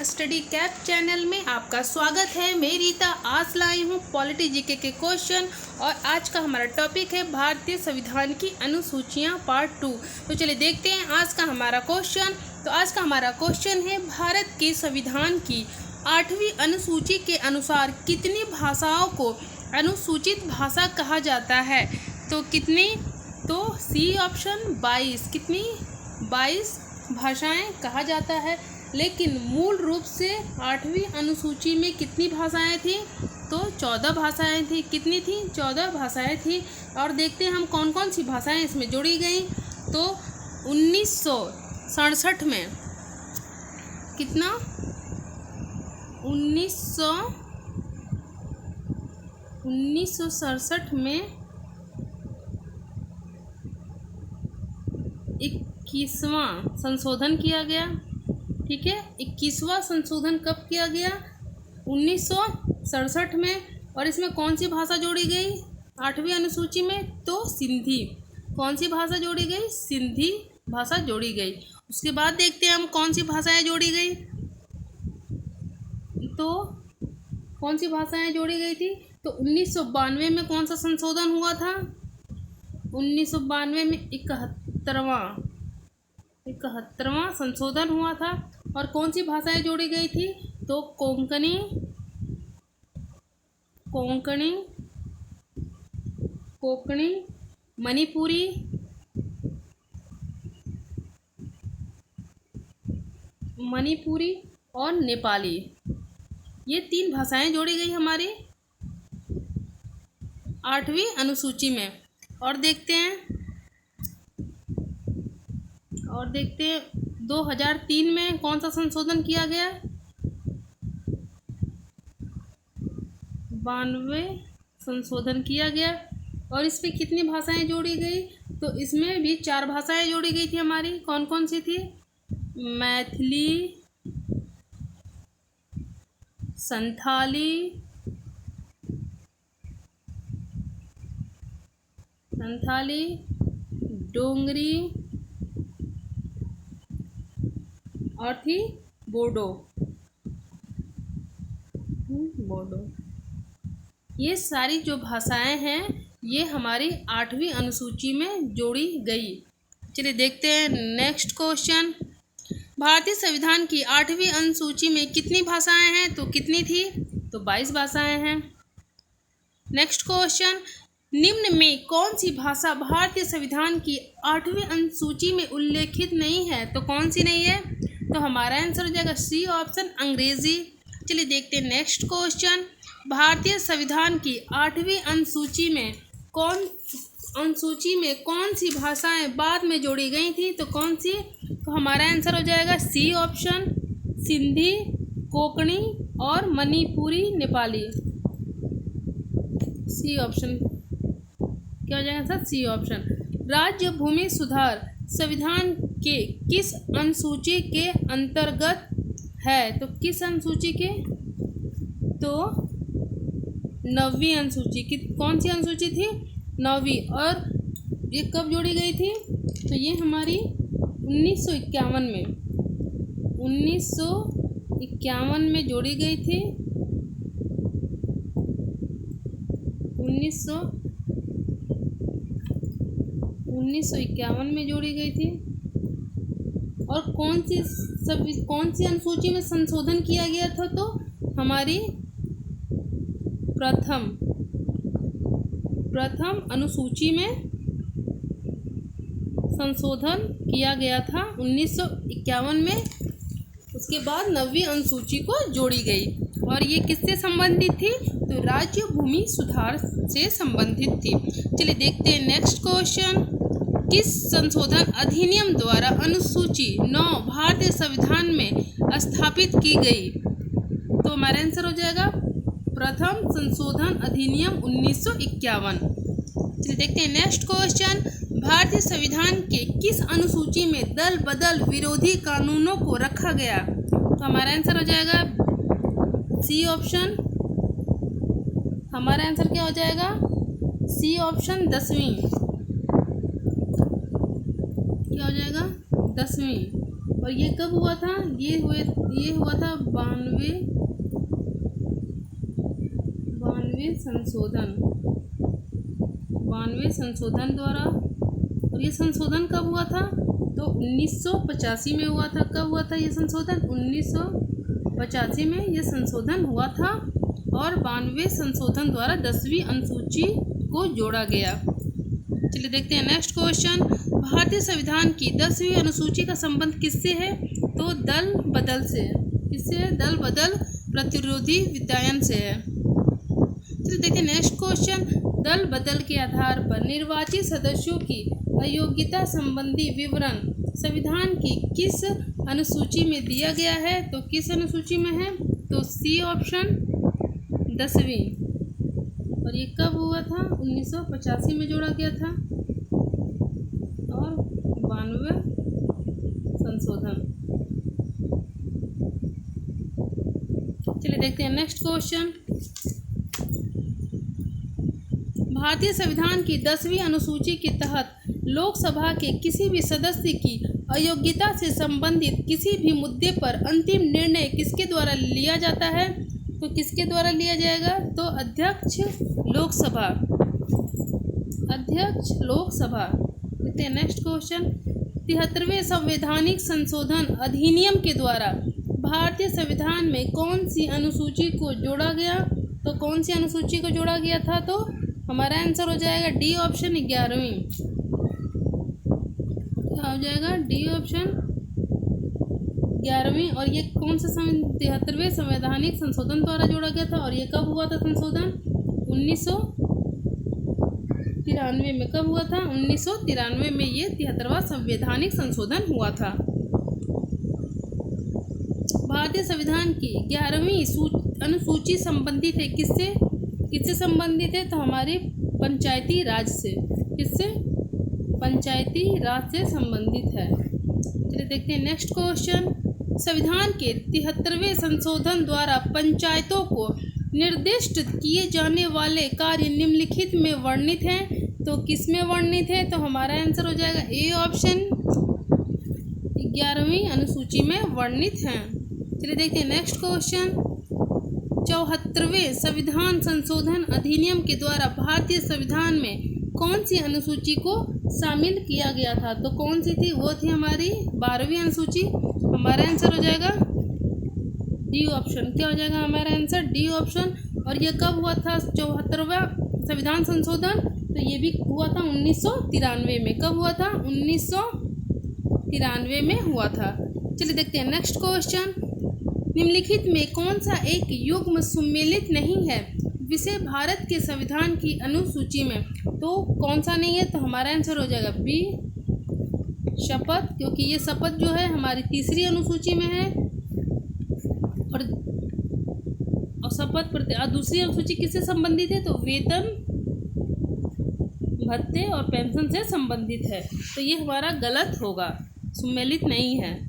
Study cap channel में आपका स्वागत है। मैं रीता आज लाई हूँ पॉलिटी जीके के क्वेश्चन और आज का हमारा टॉपिक है भारतीय संविधान की अनुसूचियाँ पार्ट 2। तो चलिए देखते हैं आज का हमारा क्वेश्चन। तो आज का हमारा क्वेश्चन है भारत के संविधान की 8वीं अनुसूची के अनुसार कितनी भाषाओं को अनुसूचित भाषा कहा जाता है? तो कितनी? तो सी ऑप्शन 22। कितनी? 22 भाषाएं कहा जाता है। लेकिन मूल रूप से 8वीं अनुसूची में कितनी भाषाएं थी? तो 14 भाषाएं थी। कितनी थी? 14 भाषाएं थी। और देखते हैं हम कौन कौन सी भाषाएं इसमें जोड़ी गई। तो 1967 में कितना? 1967 में 21वां संशोधन किया गया। ठीक है, 21वां संशोधन कब किया गया? 1967 में। और इसमें कौन सी भाषा जोड़ी गई 8वीं अनुसूची में? तो सिंधी। कौन सी भाषा जोड़ी गई? सिंधी भाषा जोड़ी गई। उसके बाद देखते हैं हम कौन सी भाषाएं जोड़ी गई। तो कौन सी भाषाएं जोड़ी गई थी? तो 1992 में कौन सा संशोधन हुआ था? 1992 में 71वां संशोधन हुआ था। और कौन सी भाषाएं जोड़ी गई थी? तो कोंकणी, मणिपुरी और नेपाली। ये 3 भाषाएं जोड़ी गई हमारी 8वीं अनुसूची में। और देखते हैं 2003 में कौन सा संशोधन किया गया? 92 संशोधन किया गया। और इस पे कितनी भाषाएं जोड़ी गई? तो इसमें भी 4 भाषाएं जोड़ी गई थी हमारी। कौन कौन सी थी? मैथिली, संथाली, डोंगरी और थी बोडो। ये सारी जो भाषाएं हैं ये हमारी 8वीं अनुसूची में जोड़ी गई। चलिए देखते हैं नेक्स्ट क्वेश्चन। भारतीय संविधान की 8वीं अनुसूची में कितनी भाषाएं हैं? तो कितनी थी? तो 22 भाषाएं हैं। नेक्स्ट क्वेश्चन, निम्न में कौन सी भाषा भारतीय संविधान की 8वीं अनुसूची में उल्लेखित नहीं है? तो कौन सी नहीं है? तो हमारा आंसर हो जाएगा सी ऑप्शन, अंग्रेजी। चलिए देखते हैं नेक्स्ट क्वेश्चन। भारतीय संविधान की 8वीं अनुसूची में कौन सी भाषाएं बाद में जोड़ी गई थी? तो कौन सी? तो हमारा आंसर हो जाएगा सी ऑप्शन, सिंधी, कोंकणी और मणिपुरी नेपाली। सी ऑप्शन क्या हो जाएगा सर? C option. राज्य भूमि सुधार संविधान के किस अनुसूची के अंतर्गत है? तो किस अनुसूची के? तो 9वीं अनुसूची की। कौन सी अनुसूची थी? 9वीं। और ये कब जोड़ी गई थी? तो ये हमारी 1951 में जोड़ी गई थी। 1951 में जोड़ी गई थी। और कौन सी अनुसूची में संशोधन किया गया था? तो हमारी प्रथम अनुसूची में संशोधन किया गया था 1951 में। उसके बाद 9वीं अनुसूची को जोड़ी गई। और ये किससे संबंधित थी? तो राज्य भूमि सुधार से संबंधित थी। चलिए देखते हैं नेक्स्ट क्वेश्चन। किस संशोधन अधिनियम द्वारा अनुसूची 9 भारतीय संविधान में स्थापित की गई? तो हमारा आंसर हो जाएगा प्रथम संशोधन अधिनियम 1951। चलिए देखते हैं नेक्स्ट क्वेश्चन। भारतीय संविधान के किस अनुसूची में दल बदल विरोधी कानूनों को रखा गया? तो हमारा आंसर हो जाएगा सी ऑप्शन। हमारा आंसर क्या हो जाएगा? सी ऑप्शन, 10वीं। क्या हो जाएगा? 10वीं। और ये कब हुआ था? ये हुआ था 92 संशोधन द्वारा। और ये संशोधन कब हुआ था? तो 1985 में हुआ था। कब हुआ था ये संशोधन? 1985 में ये संशोधन हुआ था और 92 संशोधन द्वारा 10वीं अनुसूची को जोड़ा गया। चलिए देखते हैं नेक्स्ट क्वेश्चन। भारतीय संविधान की 10वीं अनुसूची का संबंध किससे है? तो दल बदल से। किससे है? दल बदल प्रतिरोधी विधायन से है। चलिए देखते हैं नेक्स्ट क्वेश्चन। दल बदल के आधार पर निर्वाचित सदस्यों की अयोग्यता संबंधी विवरण संविधान की किस अनुसूची में दिया गया है? तो किस अनुसूची में है? तो सी ऑप्शन 10वीं। और ये कब हुआ था? 1985 में जोड़ा गया था और 92 संशोधन। चलिए देखते हैं नेक्स्ट क्वेश्चन। भारतीय संविधान की 10वीं अनुसूची के तहत लोकसभा के किसी भी सदस्य की अयोग्यता से संबंधित किसी भी मुद्दे पर अंतिम निर्णय किसके द्वारा लिया जाता है? तो किसके द्वारा लिया जाएगा? तो अध्यक्ष लोकसभा। अध्यक्ष लोकसभा। देखते हैं नेक्स्ट क्वेश्चन। 73वें संवैधानिक संशोधन अधिनियम के द्वारा भारतीय संविधान में कौन सी अनुसूची को जोड़ा गया? तो कौन सी अनुसूची को जोड़ा गया था? तो हमारा आंसर हो जाएगा डी ऑप्शन 11वीं। क्या हो जाएगा? डी ऑप्शन 11वीं। और ये कौन सा 73वें संवैधानिक संशोधन द्वारा जोड़ा गया था और ये कब हुआ था संशोधन? 1993 में। कब हुआ था? 1993 में ये 73वां संवैधानिक संशोधन हुआ था। भारतीय संविधान की 11वीं अनुसूची संबंधित है किससे? किससे संबंधित है? तो हमारे पंचायती राज से। किससे? पंचायती राज से संबंधित है। चलिए देखते हैं नेक्स्ट क्वेश्चन। संविधान के 73वें संशोधन द्वारा पंचायतों को निर्दिष्ट किए जाने वाले कार्य निम्नलिखित में वर्णित हैं। तो किस में वर्णित है? तो हमारा आंसर हो जाएगा ए ऑप्शन 11वीं अनुसूची में वर्णित हैं। चलिए देखते हैं नेक्स्ट क्वेश्चन। 74वें संविधान संशोधन अधिनियम के द्वारा भारतीय संविधान में कौन सी अनुसूची को शामिल किया गया था? तो कौन सी थी? वो थी हमारी 12वीं अनुसूची। हमारा आंसर हो जाएगा डी ऑप्शन। क्या हो जाएगा हमारा आंसर? D option. और ये कब हुआ था 74वां संविधान संशोधन? तो ये भी हुआ था 1993 में। कब हुआ था? 1993 में हुआ था। चलिए देखते हैं नेक्स्ट क्वेश्चन। निम्नलिखित में कौन सा एक युग्म सम्मिलित नहीं है विषय भारत के संविधान की अनुसूची में? तो कौन सा नहीं है? तो हमारा आंसर हो जाएगा बी शपथ, क्योंकि ये शपथ जो है हमारी 3री अनुसूची में है। और शपथ और दूसरी अनुसूची किससे संबंधित है? तो वेतन भत्ते और पेंशन से संबंधित है। तो ये हमारा गलत होगा, सम्मिलित नहीं है।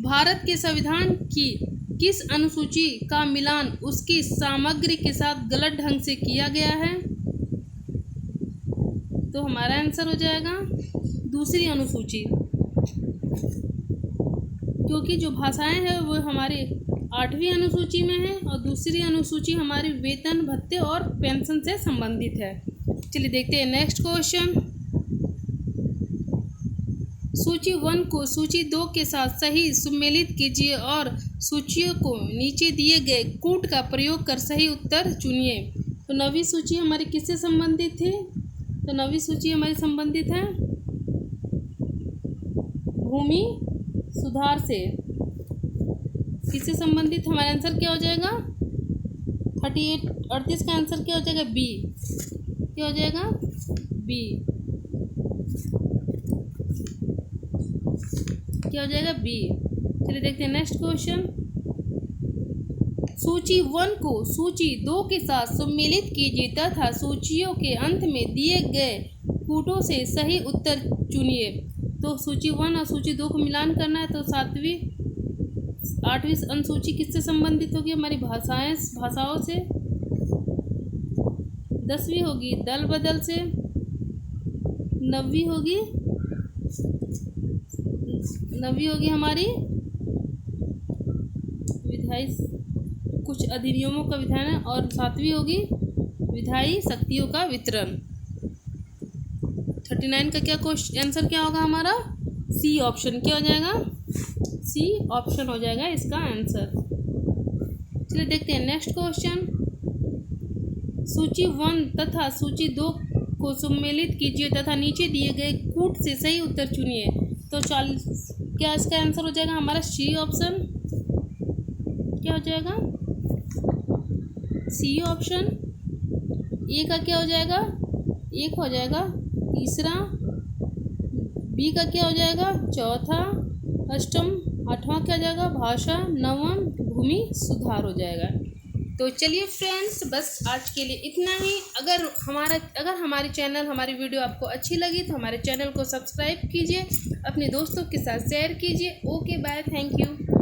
भारत के संविधान की किस अनुसूची का मिलान उसकी सामग्री के साथ गलत ढंग से किया गया है? तो हमारा आंसर हो जाएगा 2री अनुसूची, क्योंकि जो भाषाएं हैं वो हमारे 8वीं अनुसूची में है और 2री अनुसूची हमारी वेतन भत्ते और पेंशन से संबंधित है। चलिए देखते हैं नेक्स्ट क्वेश्चन। सूची 1 को सूची 2 के साथ सही सम्मिलित कीजिए और सूचियों को नीचे दिए गए कूट का प्रयोग कर सही उत्तर चुनिए। तो 9वीं सूची हमारी किससे संबंधित थी? तो 9वीं सूची हमारी संबंधित है भूमि सुधार से। किससे संबंधित? हमारा आंसर क्या हो जाएगा? 38 का आंसर क्या हो जाएगा? बी। क्या हो जाएगा? बी। क्या हो जाएगा? बी। चलिए देखते हैं नेक्स्ट क्वेश्चन। सूची 1 को सूची 2 के साथ सम्मिलित कीजिए तथा सूचियों के अंत में दिए गए कूटों से सही उत्तर चुनिए। तो सूची 1 और सूची 2 को मिलान करना है। तो 8वीं अनुसूची किससे संबंधित होगी? हमारी भाषाओं से। 10वीं होगी दल बदल से। 9वीं होगी 9वीं होगी हमारी विधायी कुछ अधिनियमों का विधान, और 7वीं होगी विधायी शक्तियों का वितरण। 39 का क्या क्वेश्चन आंसर क्या होगा हमारा? C option. क्या हो जाएगा? सी ऑप्शन हो जाएगा इसका आंसर। चलिए देखते हैं नेक्स्ट क्वेश्चन। सूची 1 तथा सूची 2 को सम्मिलित कीजिए तथा नीचे दिए गए कूट से सही उत्तर चुनिए। तो क्या इसका आंसर हो जाएगा हमारा? C option. क्या हो जाएगा? C option. ए का क्या हो जाएगा? एक हो जाएगा। तीसरा बी का क्या हो जाएगा? चौथा अष्टम। 8वां क्या हो जाएगा? भाषा। 9वां भूमि सुधार हो जाएगा। तो चलिए फ्रेंड्स, बस आज के लिए इतना ही। अगर हमारे चैनल हमारी वीडियो आपको अच्छी लगी तो हमारे चैनल को सब्सक्राइब कीजिए, अपने दोस्तों के साथ शेयर कीजिए। Okay bye, thank you.